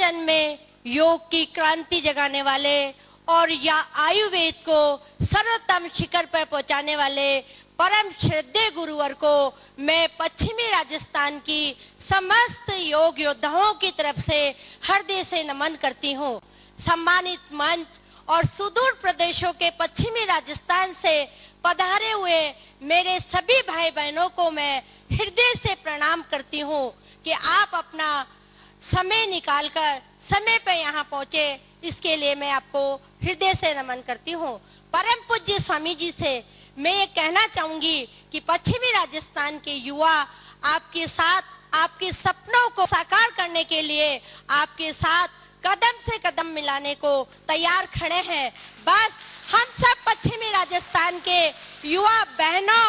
जन में योग की क्रांति जगाने वाले और या आयुर्वेद को सर्वोत्तम शिखर पर पहुंचाने वाले परम श्रद्धेय गुरुवर को मैं पश्चिमी राजस्थान की समस्त योग योद्धाओं की तरफ से हृदय से नमन करती हूँ। सम्मानित मंच और सुदूर प्रदेशों के पश्चिमी राजस्थान से पधारे हुए मेरे सभी भाई बहनों को मैं हृदय से प्रणाम करती हूँ कि आप अपना समय निकालकर समय पे यहाँ पहुँचे, इसके लिए मैं आपको हृदय से नमन करती हूँ। परम पूज्य स्वामी जी से मैं ये कहना चाहूंगी कि पश्चिमी राजस्थान के युवा आपके साथ, आपके सपनों को साकार करने के लिए आपके साथ कदम से कदम मिलाने को तैयार खड़े हैं। बस हम सब पश्चिमी राजस्थान के युवा बहनों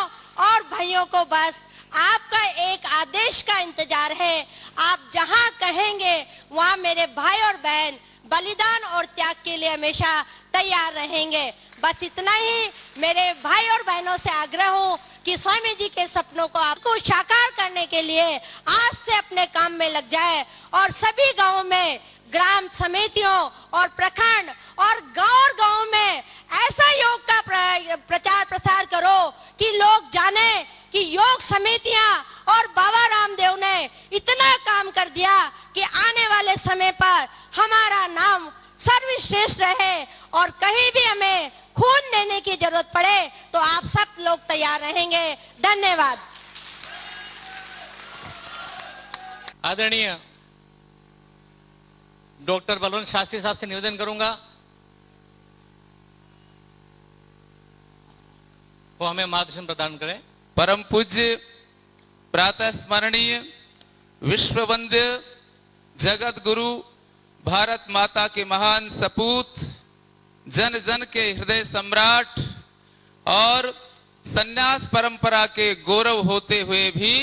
और भाइयों को बस आपका एक आदेश का इंतजार है। आप जहां कहेंगे वहां मेरे भाई और बहन बलिदान और त्याग के लिए हमेशा तैयार रहेंगे। बस इतना ही मेरे भाई और बहनों से आग्रह हो कि स्वामी जी के सपनों को आपको साकार करने के लिए आज से अपने काम में लग जाए और सभी गांवों में, ग्राम समितियों और प्रखंड और गांव में ऐसा योग का प्रचार प्रसार करो कि लोग जाने कि योग समितियां और बाबा रामदेव ने इतना काम कर दिया कि आने वाले समय पर हमारा नाम सर्वश्रेष्ठ रहे और कहीं भी हमें खून देने की जरूरत पड़े तो आप सब लोग तैयार रहेंगे। धन्यवाद। आदरणीय डॉक्टर बलवंत शास्त्री साहब से निवेदन करूंगा वो हमें मार्गदर्शन प्रदान करें। परम पूज्य प्रातः स्मरणीय विश्व वंद्य जगत गुरु भारत माता के महान सपूत, जन जन के हृदय सम्राट और संन्यास परंपरा के गौरव होते हुए भी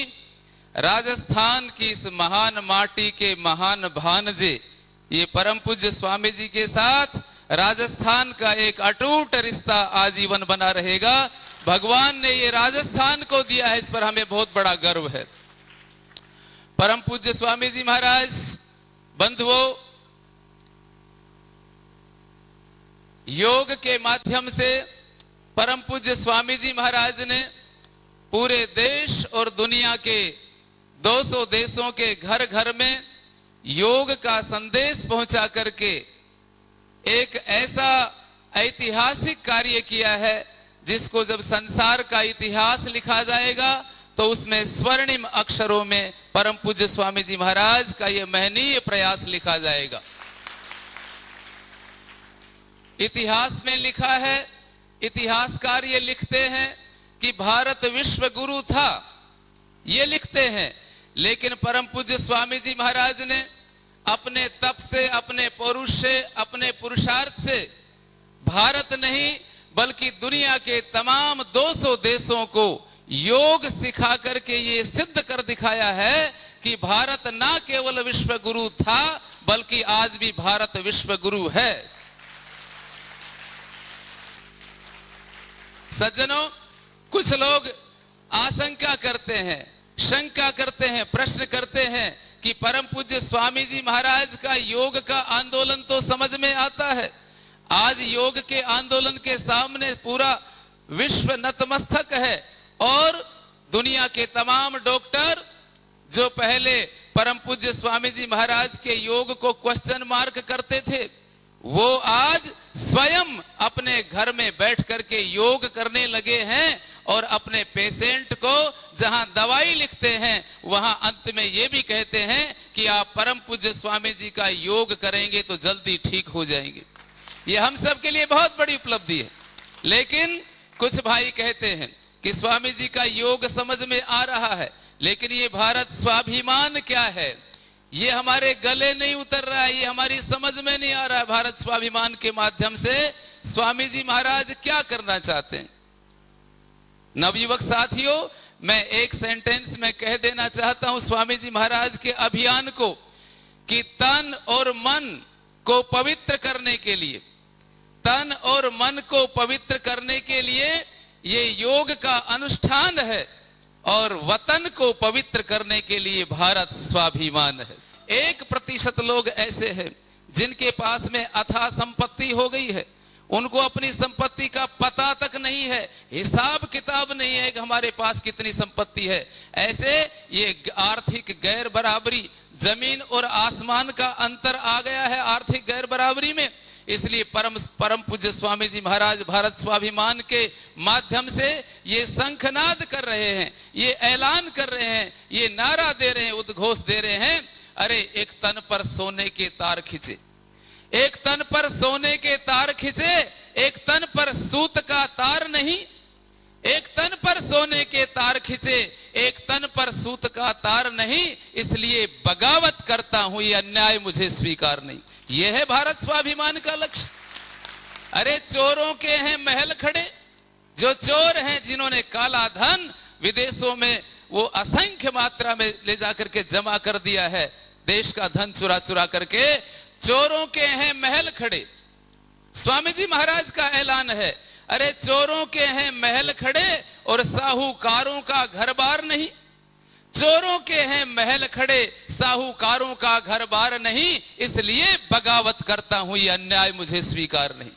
राजस्थान की इस महान माटी के महान भानजे ये परम पूज्य स्वामी जी के साथ राजस्थान का एक अटूट रिश्ता आजीवन बना रहेगा। भगवान ने ये राजस्थान को दिया है, इस पर हमें बहुत बड़ा गर्व है। परम पूज्य स्वामी जी महाराज, बंधुओं, योग के माध्यम से परम पूज्य स्वामी जी महाराज ने पूरे देश और दुनिया के 200 देशों के घर घर में योग का संदेश पहुंचा करके एक ऐसा ऐतिहासिक कार्य किया है जिसको जब संसार का इतिहास लिखा जाएगा तो उसमें स्वर्णिम अक्षरों में परम पूज्य स्वामी जी महाराज का यह महनीय प्रयास लिखा जाएगा। इतिहास में लिखा है, इतिहासकार ये लिखते हैं कि भारत विश्व गुरु था, ये लिखते हैं, लेकिन परम पूज्य स्वामी जी महाराज ने अपने तप से, अपने पौरुष से, अपने पुरुषार्थ से भारत नहीं बल्कि दुनिया के तमाम 200 देशों को योग सिखा करके ये सिद्ध कर दिखाया है कि भारत ना केवल विश्व गुरु था बल्कि आज भी भारत विश्व गुरु है। सज्जनों, कुछ लोग आशंका करते हैं, शंका करते हैं, प्रश्न करते हैं कि परम पूज्य स्वामी जी महाराज का योग का आंदोलन तो समझ में आता है। आज योग के आंदोलन के सामने पूरा विश्व नतमस्तक है और दुनिया के तमाम डॉक्टर जो पहले परम पूज्य स्वामी जी महाराज के योग को क्वेश्चन मार्क करते थे, वो आज स्वयं अपने घर में बैठ करके योग करने लगे हैं और अपने पेशेंट को जहां दवाई लिखते हैं वहां अंत में ये भी कहते हैं कि आप परम पूज्य स्वामी जी का योग करेंगे तो जल्दी ठीक हो जाएंगे। ये हम सब के लिए बहुत बड़ी उपलब्धि है। लेकिन कुछ भाई कहते हैं कि स्वामी जी का योग समझ में आ रहा है, लेकिन ये भारत स्वाभिमान क्या है, ये हमारे गले नहीं उतर रहा है, ये हमारी समझ में नहीं आ रहा है। भारत स्वाभिमान के माध्यम से स्वामी जी महाराज क्या करना चाहते हैं? नवयुवक साथियों, मैं एक सेंटेंस में कह देना चाहता हूं स्वामी जी महाराज के अभियान को कि तन और मन को पवित्र करने के लिए, तन और मन को पवित्र करने के लिए ये योग का अनुष्ठान है और वतन को पवित्र करने के लिए भारत स्वाभिमान है। 1% लोग ऐसे हैं जिनके पास में अथाह संपत्ति हो गई है, उनको अपनी संपत्ति का पता तक नहीं है, हिसाब किताब नहीं है कि हमारे पास कितनी संपत्ति है। ऐसे ये आर्थिक गैर बराबरी, जमीन और आसमान का अंतर आ गया है आर्थिक गैर बराबरी में। इसलिए परम पूज्य स्वामी जी महाराज भारत स्वाभिमान के माध्यम से ये शंखनाद कर रहे हैं, ये ऐलान कर रहे हैं, ये नारा दे रहे हैं, उद्घोष दे रहे हैं, अरे एक तन पर सोने के तार खींचे, एक तन पर सोने के तार खींचे, एक तन पर सूत का तार नहीं, एक तन पर सोने के तार खींचे, एक तन पर सूत का तार नहीं, इसलिए बगावत करता हूं, ये अन्याय मुझे स्वीकार नहीं। यह है भारत स्वाभिमान का लक्ष्य। अरे चोरों के हैं महल खड़े, जो चोर हैं जिन्होंने काला धन विदेशों में वो असंख्य मात्रा में ले जाकर के जमा कर दिया है, देश का धन चुरा चुरा करके, चोरों के हैं महल खड़े। स्वामी जी महाराज का ऐलान है, अरे चोरों के हैं महल खड़े और साहूकारों का घर बार नहीं। चोरों के हैं महल खड़े, साहूकारों का घर बार नहीं, इसलिए बगावत करता हूं, ये अन्याय मुझे स्वीकार नहीं।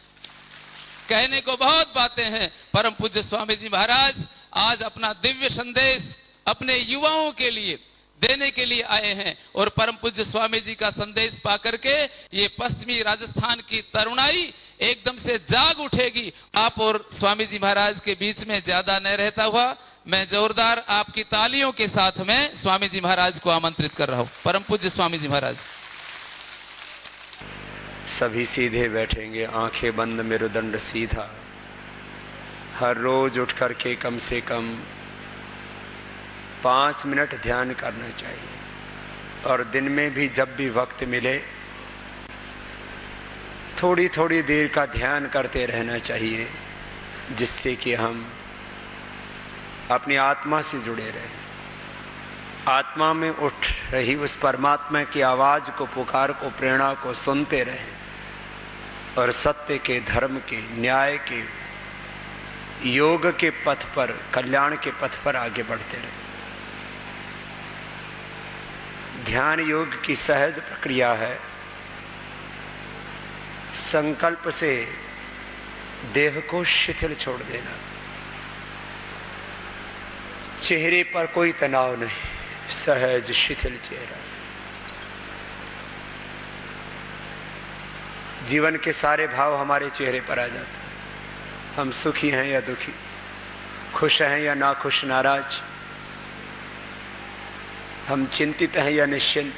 कहने को बहुत बातें हैं। परम पूज्य स्वामी जी महाराज आज अपना दिव्य संदेश अपने युवाओं के लिए देने के लिए आए हैं और परम पूज्य स्वामी जी का संदेश पाकर के ये पश्चिमी राजस्थान की तरुणाई एकदम से जाग उठेगी। आप और स्वामी जी महाराज के बीच में ज्यादा न रहता हुआ मैं जोरदार आपकी तालियों के साथ में स्वामी जी महाराज को आमंत्रित कर रहा हूं। परम पूज्य स्वामी जी महाराज। सभी सीधे बैठेंगे, आंखें बंद, मेरुदंड सीधा। हर रोज उठ करके कम से कम 5 मिनट ध्यान करना चाहिए और दिन में भी जब भी वक्त मिले थोड़ी थोड़ी देर का ध्यान करते रहना चाहिए, जिससे कि हम अपनी आत्मा से जुड़े रहें, आत्मा में उठ रही उस परमात्मा की आवाज़ को, पुकार को, प्रेरणा को सुनते रहें और सत्य के, धर्म के, न्याय के, योग के पथ पर, कल्याण के पथ पर आगे बढ़ते रहें। ध्यान योग की सहज प्रक्रिया है। संकल्प से देह को शिथिल छोड़ देना, चेहरे पर कोई तनाव नहीं, सहज शिथिल चेहरा। जीवन के सारे भाव हमारे चेहरे पर आ जाते हैं। हम सुखी हैं या दुखी, खुश हैं या नाखुश, नाराज, हम चिंतित हैं या निश्चिंत,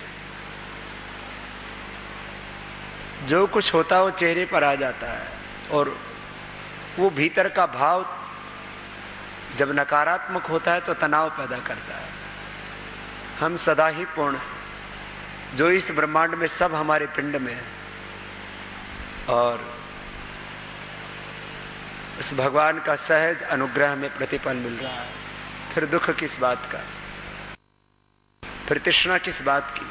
जो कुछ होता है वो चेहरे पर आ जाता है। और वो भीतर का भाव जब नकारात्मक होता है तो तनाव पैदा करता है। हम सदा ही पूर्ण हैं, जो इस ब्रह्मांड में सब हमारे पिंड में है, और उस भगवान का सहज अनुग्रह में प्रतिफल मिल रहा है। फिर दुख किस बात का, फिर तृष्णा किस बात की।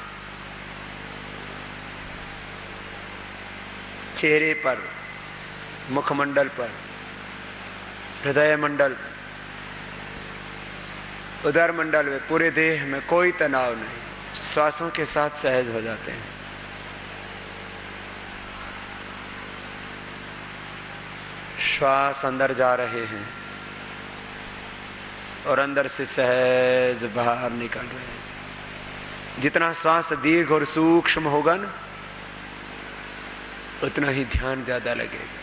चेहरे पर, मुखमंडल पर, हृदय मंडल, उदर मंडल में, पूरे देह में कोई तनाव नहीं, श्वासों के साथ सहज हो जाते हैं। श्वास अंदर जा रहे हैं और अंदर से सहज बाहर निकल रहे हैं। जितना श्वास दीर्घ और सूक्ष्म होगा ना, उतना ही ध्यान ज्यादा लगेगा।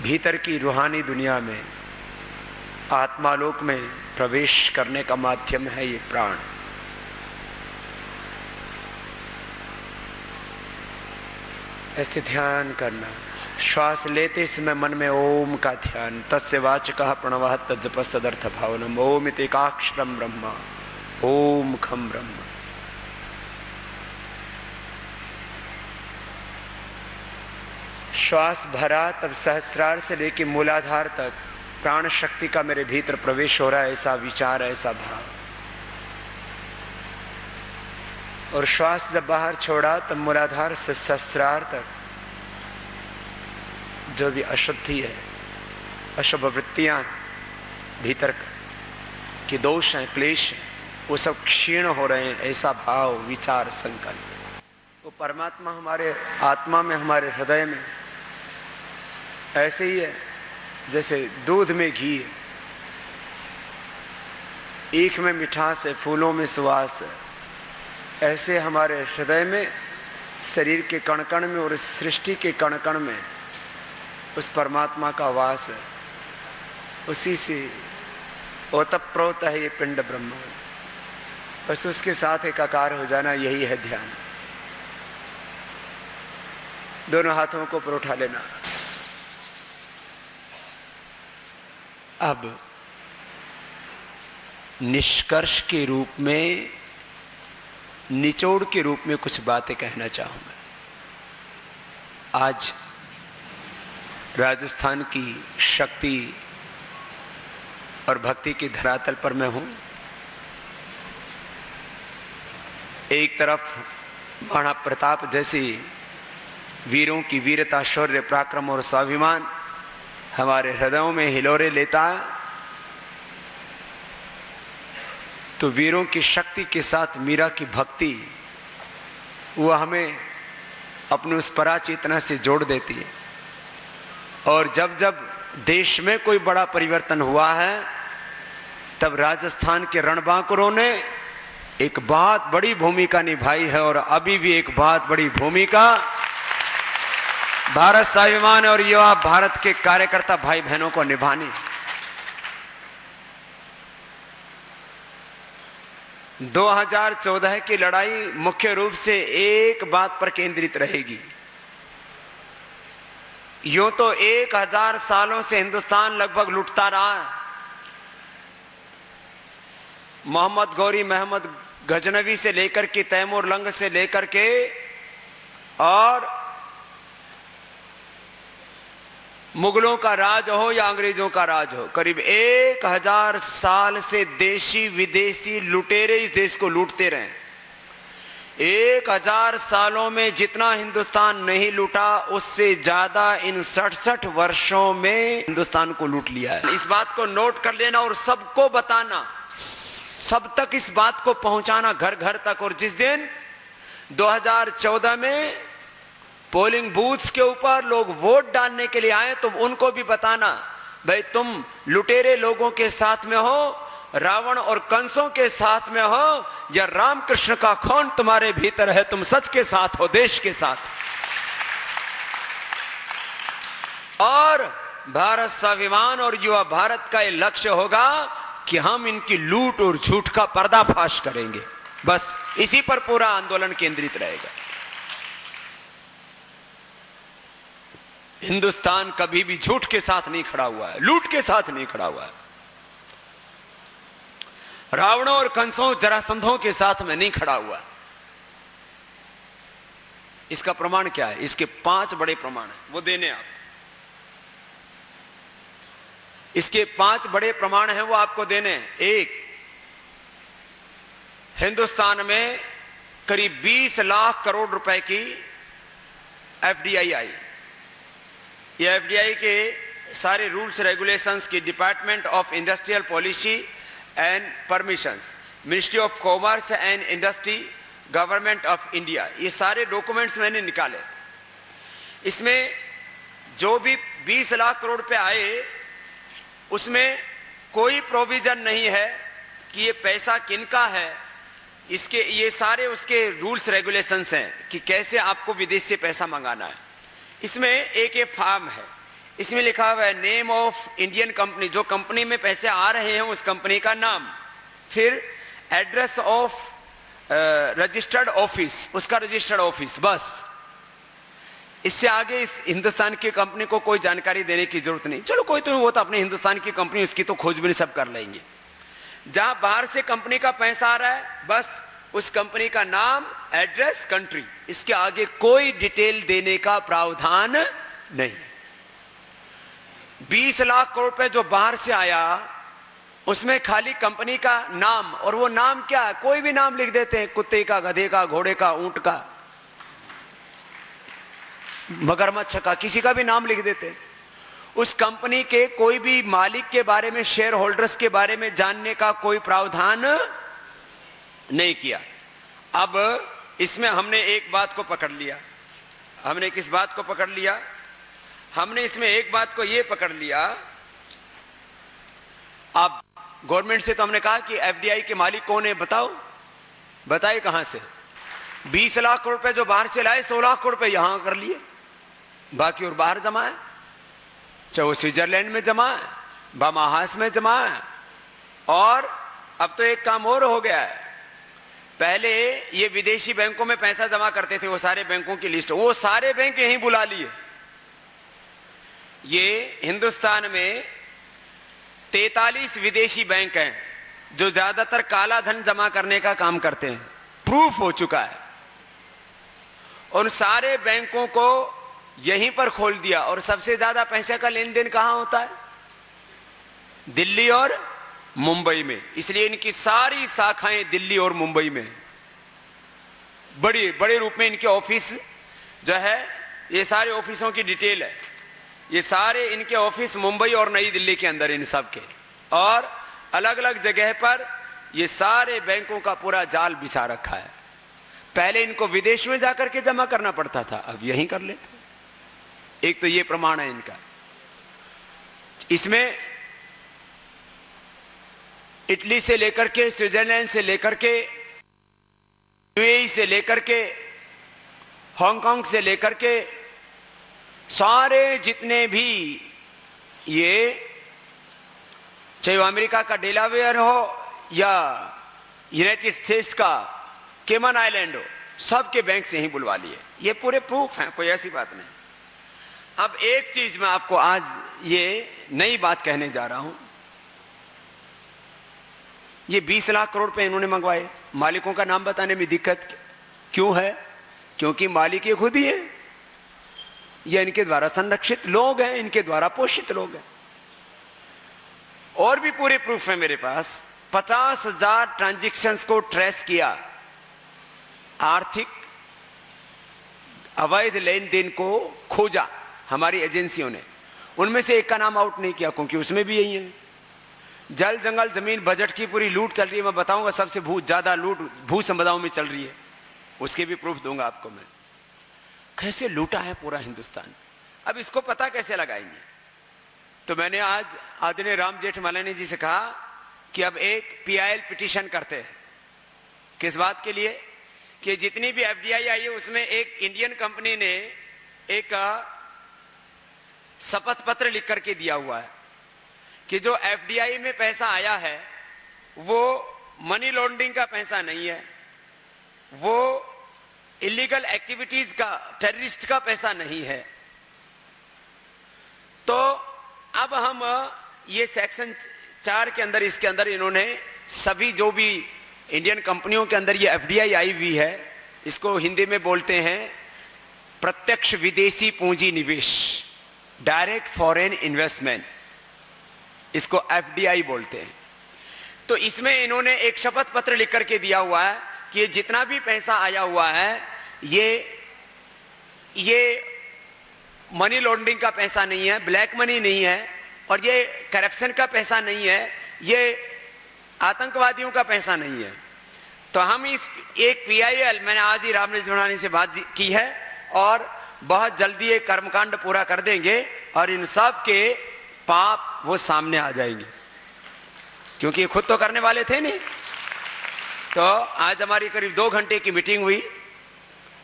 भीतर की रूहानी दुनिया में, आत्मालोक में प्रवेश करने का माध्यम है ये प्राण। ऐसे ध्यान करना। श्वास लेते समय मन में ओम का ध्यान, तस्य वाचकः प्रणवः तज्जपः सदर्थ भावनम्, ओम इति एकाक्षरं ब्रह्म, ओम खम ब्रह्म। श्वास भरा तब सहस्रार से लेकर मूलाधार तक प्राण शक्ति का मेरे भीतर प्रवेश हो रहा है, ऐसा विचार, ऐसा भाव। और श्वास जब बाहर छोड़ा तब मूलाधार से सहस्रार तक जो भी अशुद्धि है, अशुभ वृत्तियां भीतर कि दोष हैं, क्लेश हैं, वो सब क्षीण हो रहे हैं, ऐसा भाव, विचार, संकल्प। वो परमात्मा हमारे आत्मा में, हमारे हृदय में ऐसे ही है जैसे दूध में घी है, ईख में मिठास है, फूलों में सुवास है। ऐसे हमारे हृदय में, शरीर के कण कण में और इस सृष्टि के कण कण में उस परमात्मा का वास है। उसी से ओतप्रोत है ये पिंड ब्रह्म। बस उसके साथ एकाकार हो जाना, यही है ध्यान। दोनों हाथों को ऊपर उठा लेना। अब निष्कर्ष के रूप में, निचोड़ के रूप में कुछ बातें कहना चाहूंगा। आज राजस्थान की शक्ति और भक्ति की धरातल पर मैं हूं। एक तरफ महाराणा प्रताप जैसी वीरों की वीरता, शौर्य, पराक्रम और स्वाभिमान हमारे हृदयों में हिलोरे लेता है, तो वीरों की शक्ति के साथ मीरा की भक्ति वह हमें अपने उस पराचेतना से जोड़ देती है। और जब जब देश में कोई बड़ा परिवर्तन हुआ है, तब राजस्थान के रणबांकुरों ने एक बहुत बड़ी भूमिका निभाई है और अभी भी एक बहुत बड़ी भूमिका भारत स्वाभिमान और युवा भारत के कार्यकर्ता भाई बहनों को निभानी। 2014 की लड़ाई मुख्य रूप से एक बात पर केंद्रित रहेगी। यूं तो 1000 सालों से हिंदुस्तान लगभग लुटता रहा है। मोहम्मद गौरी, महमद गजनवी से लेकर के, तैमूर लंग से लेकर के और मुगलों का राज हो या अंग्रेजों का राज हो, करीब 1000 साल से देशी विदेशी लुटेरे इस देश को लूटते रहे। 1000 सालों में जितना हिंदुस्तान नहीं लूटा, उससे ज्यादा इन 67 वर्षों में हिंदुस्तान को लूट लिया है। इस बात को नोट कर लेना और सबको बताना, सब तक इस बात को पहुंचाना, घर घर तक। और जिस दिन 2014 में पोलिंग बूथ्स के ऊपर लोग वोट डालने के लिए आए, तो उनको भी बताना, भाई तुम लुटेरे लोगों के साथ में हो, रावण और कंसों के साथ में हो, या रामकृष्ण का खून तुम्हारे भीतर है, तुम सच के साथ हो, देश के साथ। और भारत स्वाभिमान और युवा भारत का ये लक्ष्य होगा कि हम इनकी लूट और झूठ का पर्दाफाश करेंगे। बस इसी पर पूरा आंदोलन केंद्रित रहेगा। हिंदुस्तान कभी भी झूठ के साथ नहीं खड़ा हुआ है, लूट के साथ नहीं खड़ा हुआ है, रावणों और कंसों, जरासंधों के साथ में नहीं खड़ा हुआ। इसका प्रमाण क्या है? इसके 5 बड़े प्रमाण हैं, वो देने आप। इसके 5 बड़े प्रमाण हैं, वो आपको देने हैं। 1, हिंदुस्तान में करीब 20 लाख करोड़ रुपए की एफडीआई आई। ये एफडीआई के सारे रूल्स रेगुलेशंस की department of industrial policy and permissions, ministry of commerce and industry, government of India, ये सारे डॉक्यूमेंट्स मैंने निकाले। इसमें जो भी 20 लाख करोड़ रुपए आए, उसमें कोई प्रोविजन नहीं है कि ये पैसा किनका है। इसके ये सारे उसके रूल्स रेगुलेशंस हैं कि कैसे आपको विदेश से पैसा मंगाना है। इसमें एक फॉर्म है, इसमें लिखा हुआ है नेम ऑफ इंडियन कंपनी, जो कंपनी में पैसे आ रहे हैं उस कंपनी का नाम, फिर एड्रेस ऑफ रजिस्टर्ड ऑफिस, उसका रजिस्टर्ड ऑफिस, बस। इससे आगे इस हिंदुस्तान की कंपनी को कोई जानकारी देने की जरूरत नहीं। चलो कोई तो, वो तो अपने हिंदुस्तान की कंपनी, उसकी तो खोजबीन सब कर लेंगे। जहां बाहर से कंपनी का पैसा आ रहा है, बस उस कंपनी का नाम, एड्रेस, कंट्री, इसके आगे कोई डिटेल देने का प्रावधान नहीं। 20 लाख करोड़ रुपए जो बाहर से आया, उसमें खाली कंपनी का नाम, और वो नाम क्या है? कोई भी नाम लिख देते हैं, कुत्ते का, गधे का, घोड़े का, ऊंट का, मगरमच्छ का, किसी का भी नाम लिख देते हैं। उस कंपनी के कोई भी मालिक के बारे में, शेयर होल्डर्स के बारे में जानने का कोई प्रावधान नहीं किया। अब इसमें हमने एक बात को पकड़ लिया। हमने किस बात को पकड़ लिया? हमने इसमें एक बात को यह पकड़ लिया, अब गवर्नमेंट से तो हमने कहा कि एफडीआई के मालिक कौन है, बताओ, बताइए कहां से। 20 लाख करोड़ रुपए जो बाहर से लाए, 16 लाख करोड़ रुपए यहां कर लिए, बाकी और बाहर जमा है, चाहे वो स्विट्जरलैंड में जमा है, बामाहास में जमा है। और अब तो एक काम और हो गया है, पहले ये विदेशी बैंकों में पैसा जमा करते थे, वो सारे बैंकों की लिस्ट, वो सारे बैंक यहीं बुला लिए। ये हिंदुस्तान में 43 विदेशी बैंक हैं जो ज्यादातर काला धन जमा करने का काम करते हैं, प्रूफ हो चुका है। उन सारे बैंकों को यहीं पर खोल दिया। और सबसे ज्यादा पैसे का लेन देन कहां होता है? दिल्ली और मुंबई में। इसलिए इनकी सारी शाखाएं दिल्ली और मुंबई में, बड़ी बड़े रूप में इनके ऑफिस जो है, ये सारे ऑफिसों की डिटेल है। ये सारे इनके ऑफिस मुंबई और नई दिल्ली के अंदर, इन सब के, और अलग अलग जगह पर ये सारे बैंकों का पूरा जाल बिछा रखा है। पहले इनको विदेश में जाकर के जमा करना पड़ता था, अब यहीं कर लेते। एक तो ये प्रमाण है इनका। इसमें इटली से लेकर के, स्विट्जरलैंड से लेकर के, यूएई से लेकर के, हांगकांग से लेकर के, सारे जितने भी ये, चाहे वो अमेरिका का डेलावेयर हो या यूनाइटेड स्टेट्स का केमन आइलैंड हो, सबके बैंक से ही बुलवा लिए। ये पूरे प्रूफ हैं, कोई ऐसी बात नहीं। अब एक चीज मैं आपको आज ये नई बात कहने जा रहा हूं। ये 20 लाख करोड़ रुपए इन्होंने मंगवाए, मालिकों का नाम बताने में दिक्कत क्यों है? क्योंकि मालिक ये खुद ही है, ये इनके द्वारा संरक्षित लोग हैं, इनके द्वारा पोषित लोग हैं। और भी पूरे प्रूफ है मेरे पास। 50,000 ट्रांजैक्शंस को ट्रेस किया, आर्थिक अवैध लेन देन को खोजा हमारी एजेंसियों ने। उनमें से एक का नाम आउट नहीं किया, क्योंकि उसमें भी यही है। जल जंगल जमीन बजट की पूरी लूट चल रही है। मैं बताऊंगा सबसे ज्यादा लूट भू संपदाओं में चल रही है, उसके भी प्रूफ दूंगा आपको मैं, कैसे लूटा है पूरा हिंदुस्तान। अब इसको पता कैसे लगाएंगे? तो मैंने आज आदरणीय राम जेठमलानी जी से कहा कि अब एक पीआईएल पिटीशन करते हैं। किस बात के लिए? कि जितनी भी एफडीआई आई है उसमें एक इंडियन कंपनी ने एक शपथ पत्र लिख करके दिया हुआ है कि जो एफडीआई में पैसा आया है वो मनी लॉन्ड्रिंग का पैसा नहीं है, वो इलीगल एक्टिविटीज का, टेररिस्ट का पैसा नहीं है। तो अब हम ये सेक्शन 4 के अंदर, इसके अंदर इन्होंने सभी जो भी इंडियन कंपनियों के अंदर ये एफडीआई आई हुई है, इसको हिंदी में बोलते हैं प्रत्यक्ष विदेशी पूंजी निवेश, डायरेक्ट फॉरेन इन्वेस्टमेंट, इसको एफडीआई बोलते हैं। तो इसमें इन्होंने एक शपथ पत्र लिख करके दिया हुआ है कि ये जितना भी पैसा आया हुआ है ये मनी लॉन्ड्रिंग का पैसा नहीं है, ब्लैक मनी नहीं है, और ये करप्शन का पैसा नहीं है, ये आतंकवादियों का पैसा नहीं है। तो हम इस एक पीआईएल, मैंने आज ही राम जेठमलानी से बात की है, और बहुत जल्दी एक कर्मकांड पूरा कर देंगे और इन सब के पाप वो सामने आ जाएंगे, क्योंकि ये खुद तो करने वाले थे नहीं। तो आज हमारी करीब 2 घंटे की मीटिंग हुई,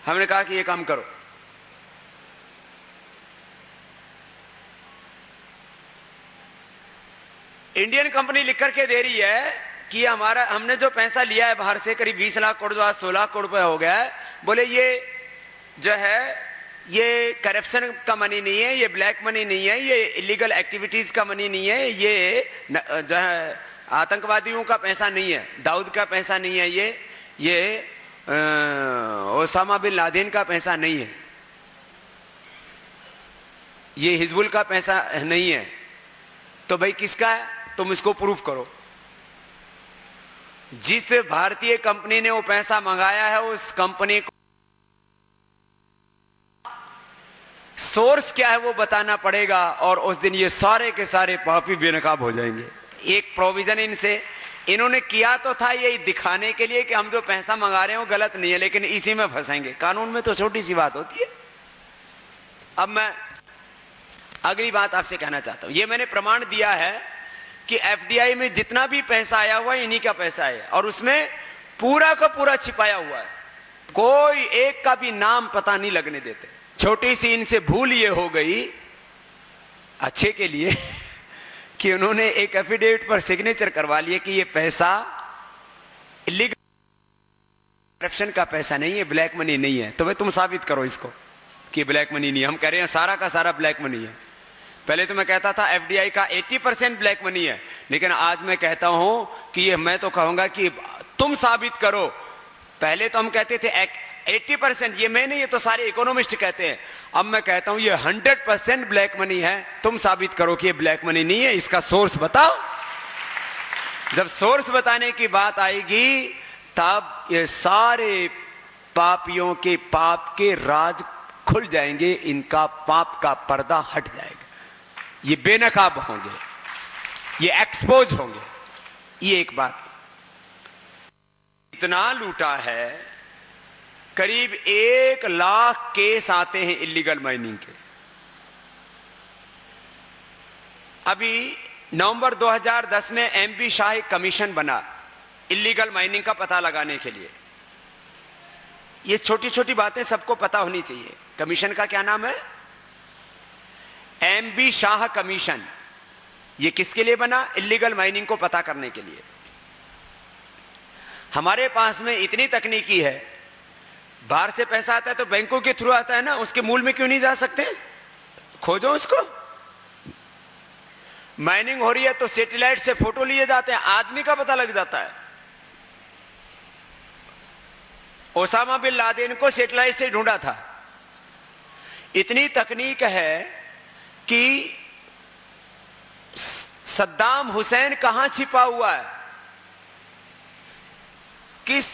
हमने कहा कि ये काम करो। इंडियन कंपनी लिख करके दे रही है कि हमने जो पैसा लिया है बाहर से, करीब 20 लाख करोड़, 16 लाख करोड़ रुपए हो गया है, बोले ये जो है ये करप्शन का मनी नहीं है, ये ब्लैक मनी नहीं है, ये इलीगल एक्टिविटीज का मनी नहीं है, ये जो है आतंकवादियों का पैसा नहीं है, दाऊद का पैसा नहीं है, ये ओसामा बिन लादेन का पैसा नहीं है, ये हिजबुल का पैसा नहीं है। तो भाई किसका है? तुम इसको प्रूफ करो। जिस भारतीय कंपनी ने वो पैसा मंगाया है उस कंपनी को सोर्स क्या है वो बताना पड़ेगा, और उस दिन ये सारे के सारे पापी बेनकाब हो जाएंगे। एक प्रोविजन इन्होंने किया तो था यही दिखाने के लिए कि हम जो पैसा मंगा रहे हैं वो गलत नहीं है, लेकिन इसी में फंसेंगे। कानून में तो छोटी सी बात होती है। अब मैं अगली बात आपसे कहना चाहता हूं, ये मैंने प्रमाण दिया है कि एफडीआई में जितना भी पैसा आया हुआ है इन्हीं का पैसा है, और उसमें पूरा का पूरा छिपाया हुआ है, कोई एक का भी नाम पता नहीं लगने देते। छोटी सी इनसे भूल ये हो गई अच्छे के लिए कि उन्होंने एक एफिडेविट पर सिग्नेचर करवा लिए कि ये पैसा इलीगल करप्शन का पैसा नहीं है, ब्लैक मनी नहीं है। तो भाई तुम साबित करो इसको कि ब्लैक मनी नहीं है। हम कह रहे हैं सारा का सारा ब्लैक मनी है। पहले तो मैं कहता था एफडीआई का 80% ब्लैक मनी है, लेकिन आज मैं कहता हूं कि ये, मैं तो कहूंगा कि तुम साबित करो। पहले तो हम कहते थे 80%, ये मैं नहीं, ये तो सारे इकोनॉमिस्ट कहते हैं। अब मैं कहता हूं ये 100% ब्लैक मनी है। तुम साबित करो कि ये ब्लैक मनी नहीं है, इसका सोर्स बताओ। जब सोर्स बताने की बात आएगी तब ये सारे पापियों के पाप के राज खुल जाएंगे, इनका पाप का पर्दा हट जाएगा, ये बेनकाब होंगे, ये एक्सपोज होंगे। ये एक बात। इतना लूटा है, करीब 1 लाख केस आते हैं इलीगल माइनिंग के। अभी नवंबर 2010 में एमपी शाह कमीशन बना इलीगल माइनिंग का पता लगाने के लिए। ये छोटी छोटी बातें सबको पता होनी चाहिए। कमीशन का क्या नाम है? MP Shah commission. ये किसके लिए बना? इलीगल माइनिंग को पता करने के लिए। हमारे पास में इतनी तकनीकी है, बाहर से पैसा आता है तो बैंकों के थ्रू आता है ना, उसके मूल में क्यों नहीं जा सकते? खोजो उसको। माइनिंग हो रही है तो सैटेलाइट से फोटो लिए जाते हैं, आदमी का पता लग जाता है। ओसामा बिन लादेन को सैटेलाइट से ढूंढा था। इतनी तकनीक है कि सद्दाम हुसैन कहां छिपा हुआ है, किस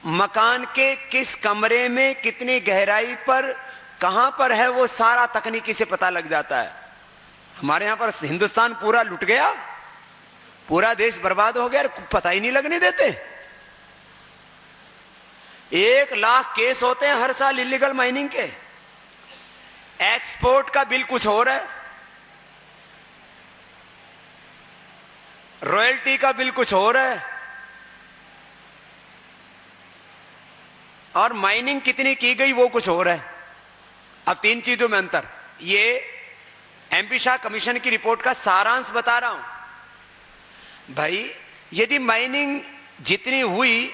मकान के किस कमरे में कितनी गहराई पर कहां पर है, वो सारा तकनीकी से पता लग जाता है। हमारे यहां पर हिंदुस्तान पूरा लुट गया, पूरा देश बर्बाद हो गया, पता ही नहीं लगने देते। 1 लाख केस होते हैं हर साल इलीगल माइनिंग के। एक्सपोर्ट का बिल कुछ और है, रॉयल्टी का बिल कुछ और है, और माइनिंग कितनी की गई वो कुछ और है। अब 3 चीजों में अंतर। ये एमपी शाह कमीशन की रिपोर्ट का सारांश बता रहा हूं। भाई यदि माइनिंग जितनी हुई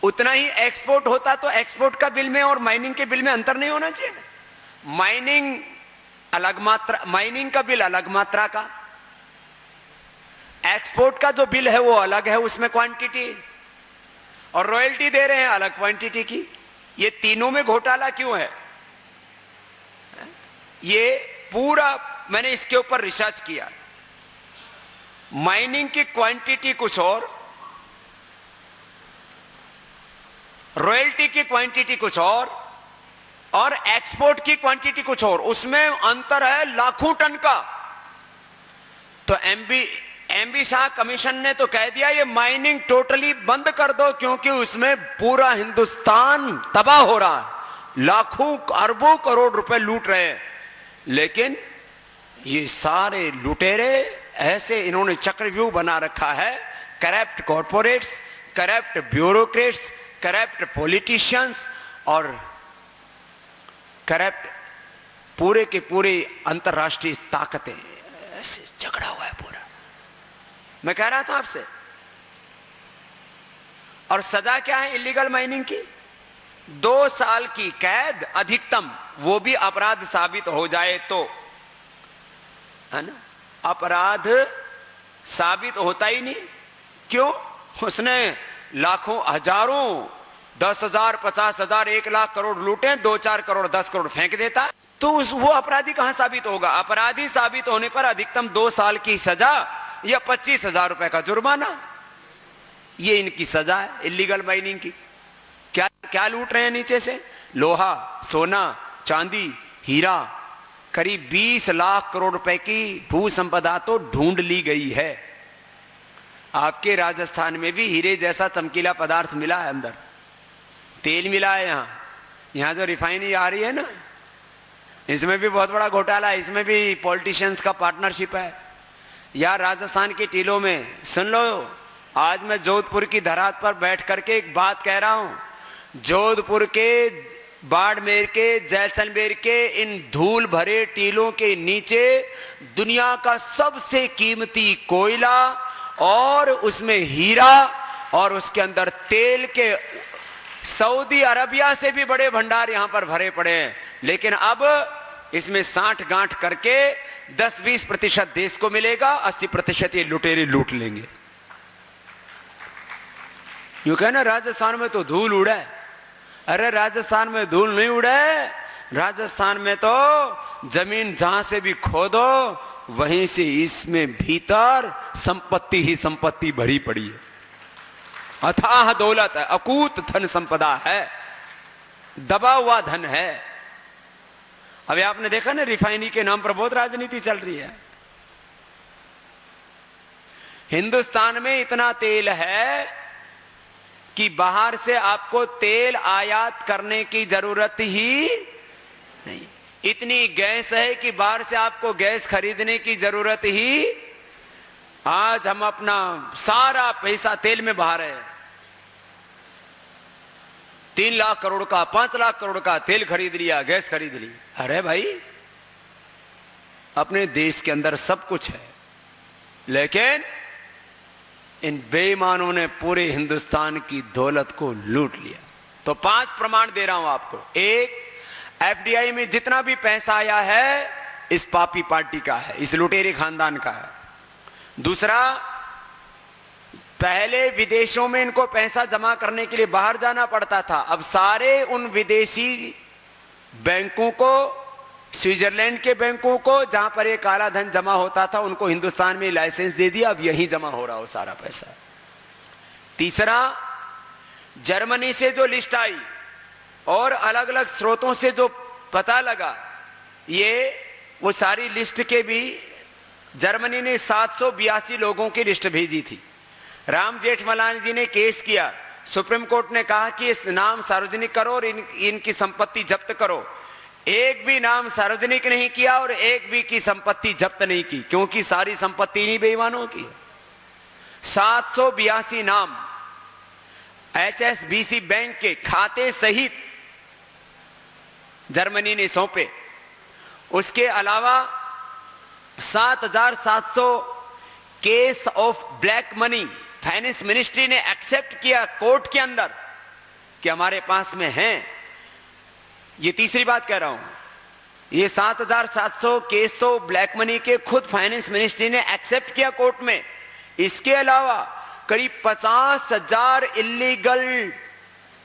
उतना ही एक्सपोर्ट होता तो एक्सपोर्ट का बिल में और माइनिंग के बिल में अंतर नहीं होना चाहिए ना। माइनिंग अलग मात्रा, माइनिंग का बिल अलग मात्रा का, एक्सपोर्ट का जो बिल है वो अलग है, उसमें क्वांटिटी, और रॉयल्टी दे रहे हैं अलग क्वांटिटी की। ये तीनों में घोटाला क्यों है? ये पूरा मैंने इसके ऊपर रिसर्च किया। माइनिंग की क्वांटिटी कुछ रॉयल्टी की क्वांटिटी कुछ और एक्सपोर्ट की क्वांटिटी कुछ और, उसमें अंतर है लाखों टन का। तो एमपी शाह कमीशन ने तो कह दिया ये माइनिंग टोटली बंद कर दो, क्योंकि उसमें पूरा हिंदुस्तान तबाह हो रहा है, लाखों अरबों करोड़ रुपए लूट रहे हैं। लेकिन ये सारे लुटेरे ऐसे इन्होंने चक्रव्यूह बना रखा है, corrupt corporates, corrupt bureaucrats, corrupt politicians और करप्ट पूरे के पूरे अंतरराष्ट्रीय ताकतें, ऐसे झगड़ा हुआ है पूरा। मैं कह रहा था आपसे। और सजा क्या है इलीगल माइनिंग की? 2 साल की कैद अधिकतम, वो भी अपराध साबित हो जाए तो, है ना। अपराध साबित होता ही नहीं। क्यों? उसने लाखों हजारों 10,000 50,000 1 लाख करोड़ लूटे, 2-4 करोड़ 10 करोड़ फेंक देता, तो वो अपराधी कहां साबित होगा? अपराधी साबित होने पर अधिकतम 2 साल की सजा या 25,000 रुपए का जुर्माना, ये इनकी सजा है इलीगल माइनिंग की। क्या क्या लूट रहे हैं नीचे से? लोहा, सोना, चांदी, हीरा, करीब 20 लाख करोड़ रुपए की भू संपदा तो ढूंढ ली गई है। आपके राजस्थान में भी हीरे जैसा चमकीला पदार्थ मिला है, अंदर तेल मिला है। यहां जो रिफाइनरी आ रही है ना, इसमें भी बहुत बड़ा घोटाला है, इसमें भी पॉलिटिशियंस का पार्टनरशिप है। या राजस्थान के टीलों में सुन लो, आज मैं जोधपुर की धरात पर बैठ करके एक बात कह रहा हूं। जोधपुर के, बाड़मेर के, जैसलमेर के इन धूल भरे टीलों के नीचे दुनिया का सबसे कीमती कोयला और उसमें हीरा और उसके अंदर तेल के सऊदी अरबिया से भी बड़े भंडार यहां पर भरे पड़े हैं। लेकिन अब इसमें साठ गांठ करके 10-20% देश को मिलेगा, 80% ये लुटेरे लूट लेंगे। यूं कहना राजस्थान में तो धूल उड़ा है। अरे राजस्थान में धूल नहीं उड़ा है, राजस्थान में तो जमीन जहां से भी खोदो वहीं से इसमें भीतर संपत्ति ही संपत्ति भरी पड़ी है। अथाह दौलत है, अकूत धन संपदा है, दबा हुआ धन है। अभी आपने देखा ना, रिफाइनरी के नाम पर बहुत राजनीति चल रही है। हिंदुस्तान में इतना तेल है कि बाहर से आपको तेल आयात करने की जरूरत ही नहीं। इतनी गैस है कि बाहर से आपको गैस खरीदने की जरूरत ही। आज हम अपना सारा पैसा तेल में बहा रहे हैं। 3 लाख करोड़ का, 5 लाख करोड़ का तेल खरीद लिया, गैस खरीद ली। अरे भाई, अपने देश के अंदर सब कुछ है, लेकिन इन बेईमानों ने पूरे हिंदुस्तान की दौलत को लूट लिया। तो 5 प्रमाण दे रहा हूं आपको। एक, एफडीआई में जितना भी पैसा आया है इस पापी पार्टी का है, इस लुटेरे खानदान का है। दूसरा, पहले विदेशों में इनको पैसा जमा करने के लिए बाहर जाना पड़ता था, अब सारे उन विदेशी बैंकों को, स्विट्जरलैंड के बैंकों को जहां पर ये काला धन जमा होता था, उनको हिंदुस्तान में लाइसेंस दे दिया, अब यहीं जमा हो रहा हो सारा पैसा। तीसरा, जर्मनी से जो लिस्ट आई और अलग अलग स्रोतों से जो पता लगा, वो सारी लिस्ट के भी जर्मनी ने 782 लोगों की लिस्ट भेजी थी। राम जेठमलानी जी ने केस किया, सुप्रीम कोर्ट ने कहा कि इस नाम सार्वजनिक करो और इनकी संपत्ति जब्त करो। एक भी नाम सार्वजनिक नहीं किया और एक भी की संपत्ति जब्त नहीं की, क्योंकि सारी संपत्ति नहीं बेईमानों की। 782 नाम HSBC बैंक के खाते सहित जर्मनी ने सौंपे। उसके अलावा 7,700 case of black money finance ministry ने एक्सेप्ट किया कोर्ट के अंदर कि हमारे पास में हैं। ये तीसरी बात कह रहा हूं। ये 7,700 केस तो ब्लैक मनी के खुद फाइनेंस मिनिस्ट्री ने एक्सेप्ट किया कोर्ट में। इसके अलावा करीब 50,000 इलीगल